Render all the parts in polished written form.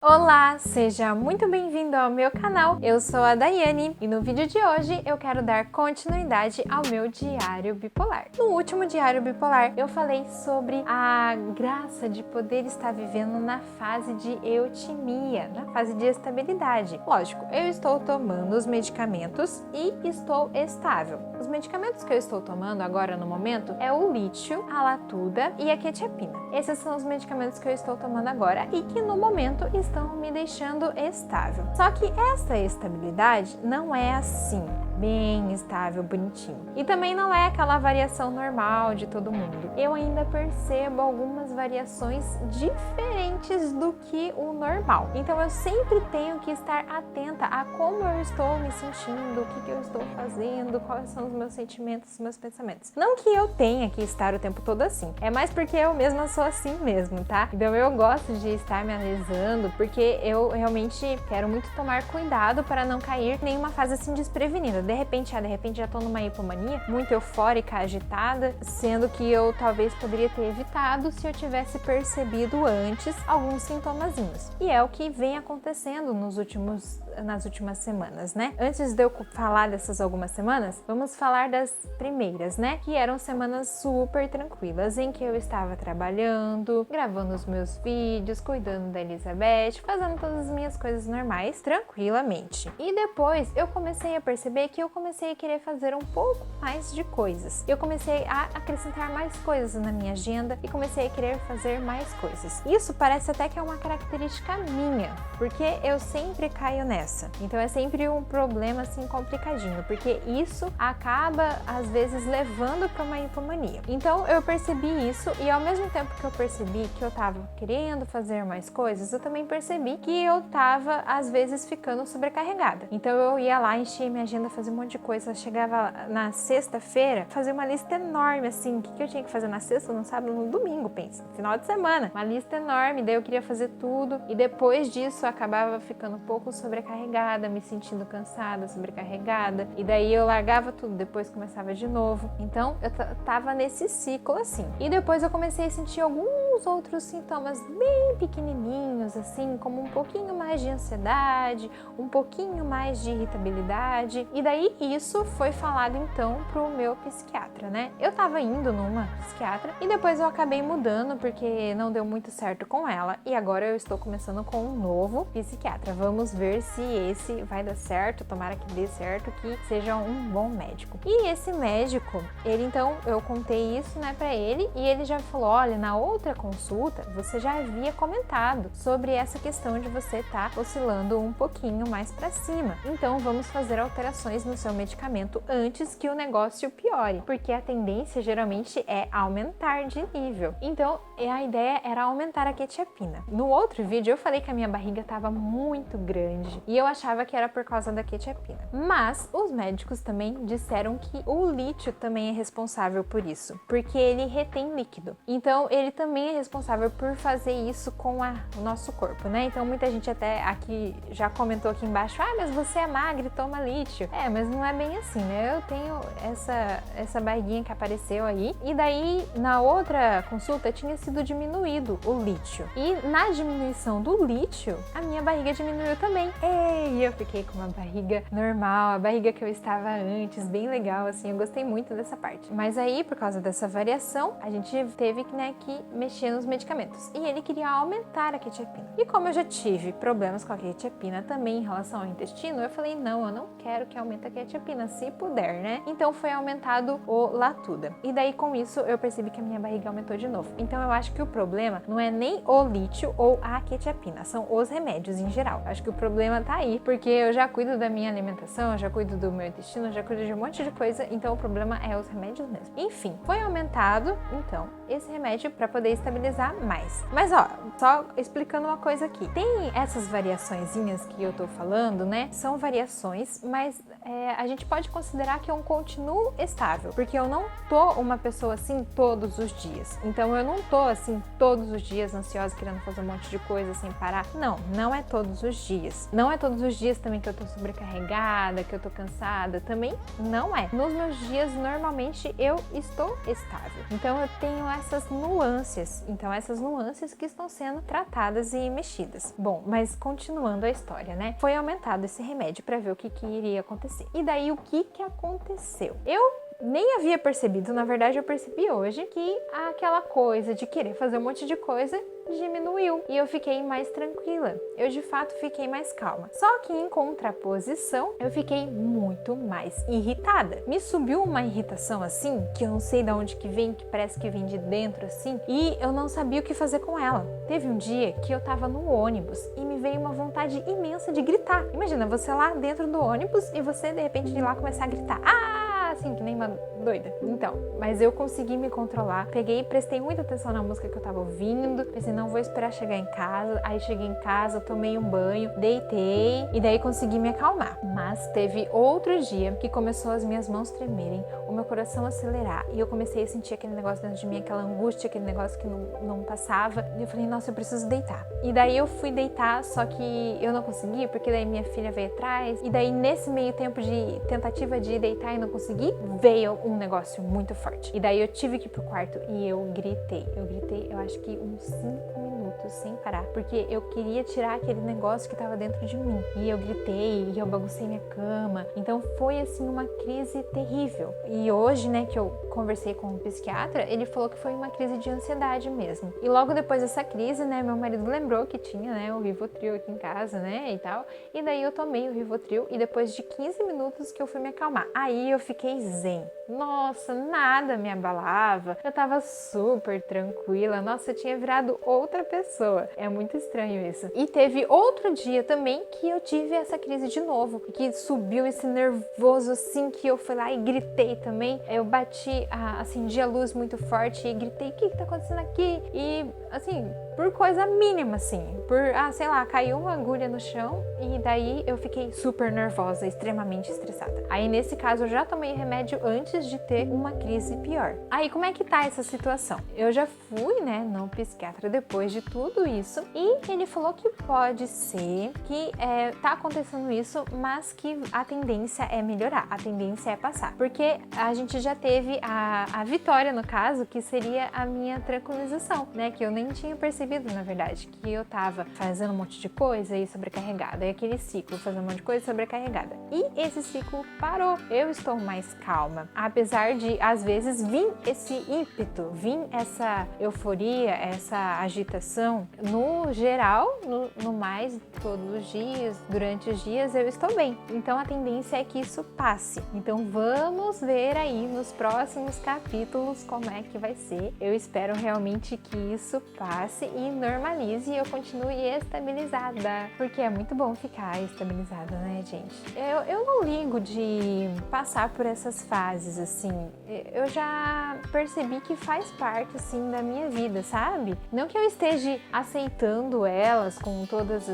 Olá, seja muito bem-vindo ao meu canal. Eu sou a Daiane e no vídeo de hoje eu quero dar continuidade ao meu diário bipolar. No último diário bipolar eu falei sobre a graça de poder estar vivendo na fase de eutimia, na fase de estabilidade. Lógico, eu estou tomando os medicamentos e estou estável. Os medicamentos que eu estou tomando agora no momento é o lítio, a latuda e a quetiapina. Esses são os medicamentos que eu estou tomando agora e que no momento estão me deixando estável. Só que essa estabilidade não é assim, bem estável, bonitinho. E também não é aquela variação normal de todo mundo. Eu ainda percebo algumas variações diferentes do que o normal. Então eu sempre tenho que estar atenta a como eu estou me sentindo, o que eu estou fazendo, quais são os meus sentimentos, os meus pensamentos. Não que eu tenha que estar o tempo todo assim, é mais porque eu mesma sou assim mesmo, tá? Então eu gosto de estar me analisando, porque eu realmente quero muito tomar cuidado para não cair em nenhuma fase assim desprevenida. De repente já tô numa hipomania, muito eufórica, agitada, sendo que eu talvez poderia ter evitado se eu tivesse percebido antes alguns sintomazinhos. E é o que vem acontecendo nas últimas semanas, né? Antes de eu falar dessas algumas semanas, vamos falar das primeiras, né? Que eram semanas super tranquilas, em que eu estava trabalhando, gravando os meus vídeos, cuidando da Elizabeth, fazendo todas as minhas coisas normais, tranquilamente. E depois eu comecei a perceber que eu comecei a querer fazer um pouco mais de coisas. Eu comecei a acrescentar mais coisas na minha agenda e comecei a querer fazer mais coisas. Isso parece até que é uma característica minha, porque eu sempre caio nessa. Então é sempre um problema assim complicadinho, porque isso acaba às vezes levando para uma hipomania. Então eu percebi isso e ao mesmo tempo que eu percebi que eu tava querendo fazer mais coisas, eu também percebi que eu tava às vezes ficando sobrecarregada. Então eu ia lá, enchia minha agenda, fazia um monte de coisa, chegava na sexta-feira, fazia uma lista enorme assim, o que eu tinha que fazer na sexta, no sábado, no domingo, pensa, final de semana, uma lista enorme, daí eu queria fazer tudo e depois disso eu acabava ficando um pouco sobrecarregada, me sentindo cansada, sobrecarregada, e daí eu largava tudo, depois começava de novo. Então eu tava nesse ciclo assim. E depois eu comecei a sentir alguns outros sintomas bem pequenininhos assim, como um pouquinho mais de ansiedade, um pouquinho mais de irritabilidade. E daí isso foi falado então pro meu psiquiatra, né? Eu tava indo numa psiquiatra e depois eu acabei mudando porque não deu muito certo com ela e agora eu estou começando com um novo psiquiatra. Vamos ver se esse vai dar certo, tomara que dê certo, que seja um bom médico. E esse médico, ele então, eu contei isso, né, pra ele e ele já falou, olha, na outra consulta você já havia comentado sobre essa questão de você estar oscilando um pouquinho mais pra cima. Então vamos fazer alterações no seu medicamento antes que o negócio piore, porque a tendência geralmente é aumentar de nível. Então a ideia era aumentar a quetiapina. No outro vídeo eu falei que a minha barriga estava muito grande e eu achava que era por causa da quetiapina. Mas os médicos também disseram que o lítio também é responsável por isso, porque ele retém líquido. Então ele também é responsável por fazer isso com o nosso corpo, né? Então muita gente até aqui já comentou aqui embaixo, mas você é magra e toma lítio. Mas não é bem assim, né? Eu tenho essa barriguinha que apareceu aí e daí na outra consulta tinha sido diminuído o lítio. E na diminuição do lítio, a minha barriga diminuiu também. E eu fiquei com uma barriga normal, a barriga que eu estava antes, bem legal, assim, eu gostei muito dessa parte. Mas aí, por causa dessa variação, a gente teve que mexer nos medicamentos. E ele queria aumentar a quetiapina. E como eu já tive problemas com a quetiapina também em relação ao intestino, eu falei, não, eu não quero que aumente a quetiapina, se puder, né? Então foi aumentado o latuda. E daí com isso eu percebi que a minha barriga aumentou de novo. Então eu acho que o problema não é nem o lítio ou a quetiapina, são os remédios em geral. Acho que o problema tá aí, porque eu já cuido da minha alimentação, eu já cuido do meu intestino, eu já cuido de um monte de coisa, então o problema é os remédios mesmo. Enfim, foi aumentado, então, esse remédio para poder estabilizar mais. Mas ó, só explicando uma coisa aqui. Tem essas variaçõezinhas que eu tô falando, né? São variações, mas a gente pode considerar que eu continuo estável, porque eu não tô uma pessoa assim todos os dias. Então eu não tô assim todos os dias ansiosa, querendo fazer um monte de coisa sem parar. Não, não é todos os dias. Não é todos os dias também que eu tô sobrecarregada, que eu tô cansada, também não é. Nos meus dias, normalmente, eu estou estável. Então eu tenho essas nuances. Então essas nuances que estão sendo tratadas e mexidas. Bom, mas continuando a história, né? Foi aumentado esse remédio para ver o que iria acontecer. E daí o que aconteceu? Eu nem havia percebido, na verdade eu percebi hoje, que aquela coisa de querer fazer um monte de coisa diminuiu e eu fiquei mais tranquila. Eu de fato fiquei mais calma. Só que em contraposição, eu fiquei muito mais irritada. Me subiu uma irritação assim, que eu não sei de onde que vem, que parece que vem de dentro assim, e eu não sabia o que fazer com ela. Teve um dia que eu tava no ônibus e me veio uma vontade imensa de gritar. Imagina, você lá dentro do ônibus e você de repente de lá começar a gritar. Assim, que nem uma doida. Então, mas eu consegui me controlar. Peguei e prestei muita atenção na música que eu tava ouvindo. Pensei, não vou esperar chegar em casa. Aí cheguei em casa, tomei um banho, deitei e daí consegui me acalmar. Mas teve outro dia que começou as minhas mãos tremerem, o meu coração acelerar e eu comecei a sentir aquele negócio dentro de mim, aquela angústia, aquele negócio que não passava. E eu falei, nossa, eu preciso deitar. E daí eu fui deitar, só que eu não consegui, porque daí minha filha veio atrás. E daí nesse meio tempo de tentativa de deitar e não consegui, veio um negócio muito forte. E daí eu tive que ir pro quarto e eu gritei, eu acho que uns 5 minutos sem parar, porque eu queria tirar aquele negócio que tava dentro de mim. E eu gritei, e eu baguncei minha cama. Então foi assim uma crise terrível. E hoje, né, que eu conversei com um psiquiatra, ele falou que foi uma crise de ansiedade mesmo. E logo depois dessa crise, né, meu marido lembrou que tinha, né, o Rivotril aqui em casa, né, e tal. E daí eu tomei o Rivotril e depois de 15 minutos que eu fui me acalmar. Aí eu fiquei zen. Nossa, nada me abalava. Eu tava super tranquila. Nossa, eu tinha virado outra pessoa. É muito estranho isso. E teve outro dia também que eu tive essa crise de novo, que subiu esse nervoso assim, que eu fui lá e gritei também. Eu bati, acendi a luz muito forte e gritei, o que tá acontecendo aqui? E assim, por coisa mínima assim, sei lá, caiu uma agulha no chão e daí eu fiquei super nervosa, extremamente estressada. Aí nesse caso eu já tomei remédio antes de ter uma crise pior. Aí como é que tá essa situação? Eu já fui, né, no psiquiatra depois de tudo isso e ele falou que pode ser que tá acontecendo isso, mas que a tendência é melhorar, a tendência é passar. Porque a gente já teve a vitória no caso, que seria a minha tranquilização, né, que eu nem tinha percebido na verdade, que eu tava fazendo um monte de coisa e sobrecarregada, e aquele ciclo, fazendo um monte de coisa e sobrecarregada. E esse ciclo parou, eu estou mais calma, apesar de às vezes vir esse ímpeto, vir essa euforia, essa agitação, no geral, no mais, todos os dias, durante os dias eu estou bem, então a tendência é que isso passe. Então vamos ver aí nos próximos capítulos como é que vai ser. Eu espero realmente que isso passe e normalize e eu continue estabilizada, porque é muito bom ficar estabilizada, né, gente? Eu não ligo de passar por essas fases, assim. Eu já percebi que faz parte, assim, da minha vida, sabe? Não que eu esteja aceitando elas com todas,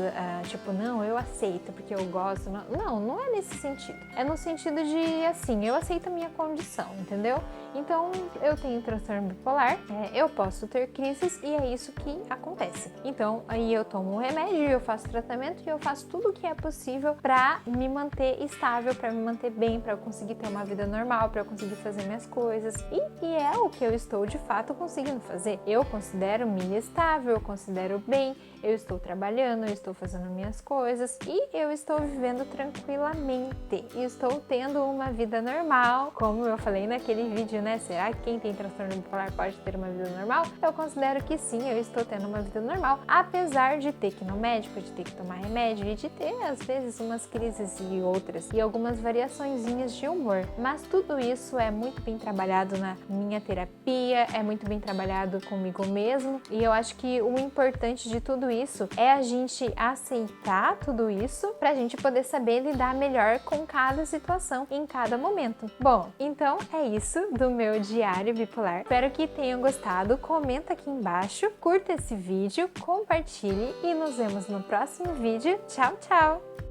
tipo, não, eu aceito porque eu gosto. Não é nesse sentido. É no sentido de, assim, eu aceito a minha condição, entendeu? Então, eu tenho transtorno bipolar, eu posso ter crises e é isso que acontece. Então, aí eu tomo um remédio, eu faço tratamento e eu faço tudo o que é possível pra me manter estável, pra me manter bem, pra eu conseguir ter uma vida normal, pra eu conseguir fazer minhas coisas. E é o que eu estou de fato conseguindo fazer. Eu considero-me estável, eu considero bem, eu estou trabalhando, eu estou fazendo minhas coisas e eu estou vivendo tranquilamente. E estou tendo uma vida normal, como eu falei naquele vídeo, né? Será que quem tem transtorno bipolar pode ter uma vida normal? Eu considero que sim, eu estou tendo uma vida normal, apesar de ter que ir no médico, de ter que tomar remédio e de ter, às vezes, umas crises e outras, e algumas variaçõezinhas de humor. Mas tudo isso é muito bem trabalhado na minha terapia, é muito bem trabalhado comigo mesmo, e eu acho que o importante de tudo isso é a gente aceitar tudo isso pra gente poder saber lidar melhor com cada situação em cada momento. Bom, então é isso do meu diário bipolar. Espero que tenham gostado. Comenta aqui embaixo, curta esse vídeo, compartilhe e nos vemos no próximo vídeo. Tchau, tchau!